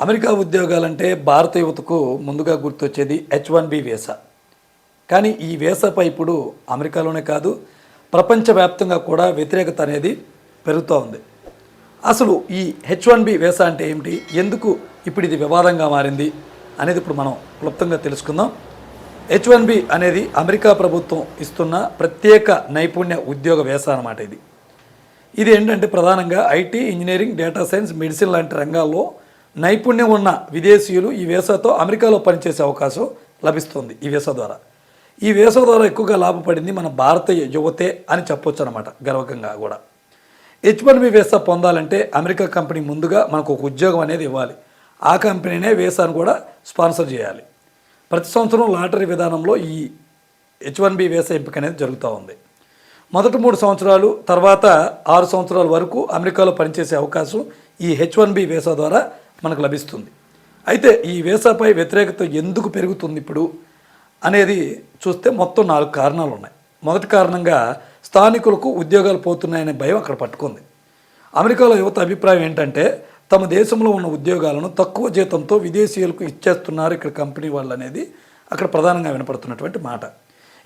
America ఉద్యోగాలంటే భారత యువతకు ముందుగా గుర్తొచ్చేది H1B వీసా. కానీ ఈ వీసాపై ఇప్పుడు అమెరికాలోనే కాదు ప్రపంచవ్యాప్తంగా కూడా వ్యతిరేకత అనేది పెరుగుతూ ఉంది. అసలు ఈ H1B వీసా అంటే ఏమిటి, ఎందుకు ఇప్పుడు ఇది వివాదంగా మారింది అనేది ఇప్పుడు మనం క్లుప్తంగా తెలుసుకుందాం. H1B అనేది అమెరికా ప్రభుత్వం ఇస్తున్న ప్రత్యేక నైపుణ్య ఉద్యోగ వీసా అన్నమాట. ఇది ఏంటంటే ప్రధానంగా IT, engineering, data science, medicine లాంటి రంగాల్లో నైపుణ్యం ఉన్న విదేశీయులు ఈ వీసాతో అమెరికాలో పనిచేసే అవకాశం లభిస్తుంది. ఈ వీసా ద్వారా ఎక్కువగా లాభపడింది మన భారతీయ యువతే అని చెప్పొచ్చు అనమాట, గర్వకంగా కూడా. H1B వీసా పొందాలంటే అమెరికా కంపెనీ ముందుగా మనకు ఒక ఉద్యోగం అనేది ఇవ్వాలి. ఆ కంపెనీనే వీసాను కూడా స్పాన్సర్ చేయాలి. ప్రతి సంవత్సరం లాటరీ విధానంలో ఈ H1B వీసా ఎంపిక అనేది జరుగుతూ ఉంది. మొదటి 3 సంవత్సరాలు, తర్వాత 6 సంవత్సరాల వరకు అమెరికాలో పనిచేసే అవకాశం ఈ H1B వీసా ద్వారా మనకు లభిస్తుంది. అయితే ఈ వీసాపై వ్యతిరేకత ఎందుకు పెరుగుతుంది ఇప్పుడు అనేది చూస్తే మొత్తం 4 కారణాలు ఉన్నాయి. మొదటి కారణంగా స్థానికులకు ఉద్యోగాలు పోతున్నాయనే భయం అక్కడ పట్టుకుంది. అమెరికాలో యువత అభిప్రాయం ఏంటంటే తమ దేశంలో ఉన్న ఉద్యోగాలను తక్కువ జీతంతో విదేశీయులకు ఇచ్చేస్తున్నారు ఇక్కడ కంపెనీ వాళ్ళు అనేది అక్కడ ప్రధానంగా వినపడుతున్నటువంటి మాట.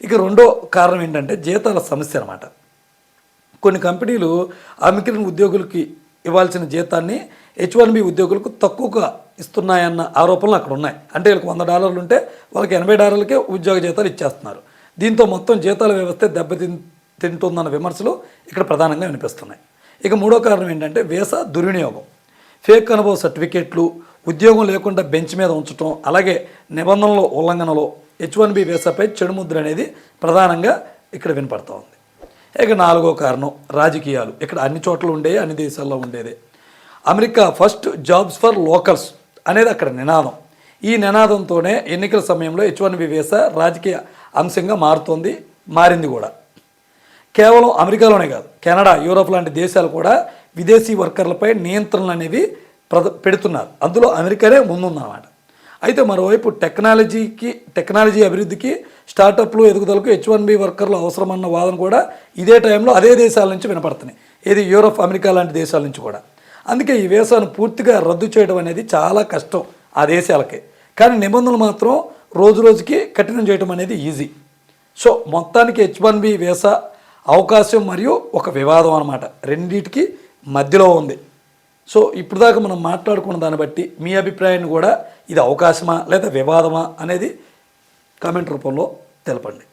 ఇక రెండో కారణం ఏంటంటే జీతాల సమస్య అన్నమాట. కొన్ని కంపెనీలు అమెరికన్ ఉద్యోగులకి ఇవ్వాల్సిన జీతాన్ని H1B ఉద్యోగులకు తక్కువగా ఇస్తున్నాయన్న ఆరోపణలు అక్కడ ఉన్నాయి. అంటే వీళ్ళకి $100 ఉంటే వాళ్ళకి $80కే ఉద్యోగ జీతాలు ఇచ్చేస్తున్నారు. దీంతో మొత్తం జీతాల వ్యవస్థ తింటుందన్న విమర్శలు ఇక్కడ ప్రధానంగా వినిపిస్తున్నాయి. ఇక మూడో కారణం ఏంటంటే వీసా దుర్వినియోగం. ఫేక్ అనుభవ సర్టిఫికేట్లు, ఉద్యోగం లేకుండా బెంచ్ మీద ఉంచడం, అలాగే నిబంధనల ఉల్లంఘనలో H1B వీసాపై చెడు ముద్ర అనేది ప్రధానంగా ఇక్కడ వినపడుతూ ఉంది. ఇక నాలుగో కారణం రాజకీయాలు. ఇక్కడ అన్ని చోట్ల ఉండేది, అన్ని దేశాల్లో ఉండేది. America first, jobs for locals అనేది అక్కడ నినాదం. ఈ నినాదంతోనే ఎన్నికల సమయంలో H1B వీసా రాజకీయ అంశంగా మారింది కూడా. కేవలం అమెరికాలోనే కాదు, కెనడా, యూరోప్ లాంటి దేశాలు కూడా విదేశీ వర్కర్లపై నియంత్రణలు అనేవి పెడుతున్నారు. అందులో అమెరికానే ముందుందన్నమాట. అయితే మరోవైపు టెక్నాలజీ అభివృద్ధికి, స్టార్టప్లు ఎదుగుదలకు H1B వర్కర్లు అవసరమన్న వాదన కూడా ఇదే టైంలో అదే దేశాల నుంచి వినపడుతున్నాయి. ఏది యూరోప్, అమెరికా లాంటి దేశాల నుంచి కూడా. అందుకే ఈ వీసాను పూర్తిగా రద్దు చేయడం అనేది చాలా కష్టం ఆ దేశాలకే. కానీ నిబంధనలు మాత్రం రోజు రోజుకి కఠినం చేయడం అనేది ఈజీ. సో మొత్తానికి H1B వీసా అవకాశం మరియు ఒక వివాదం అన్నమాట, రెండింటికి మధ్యలో ఉంది. సో ఇప్పుడు దాకా మనం మాట్లాడుకున్న దాన్ని బట్టి మీ అభిప్రాయాన్ని కూడా ఇది అవకాశమా లేదా వివాదమా అనేది కామెంట్ రూపంలో తెలపండి.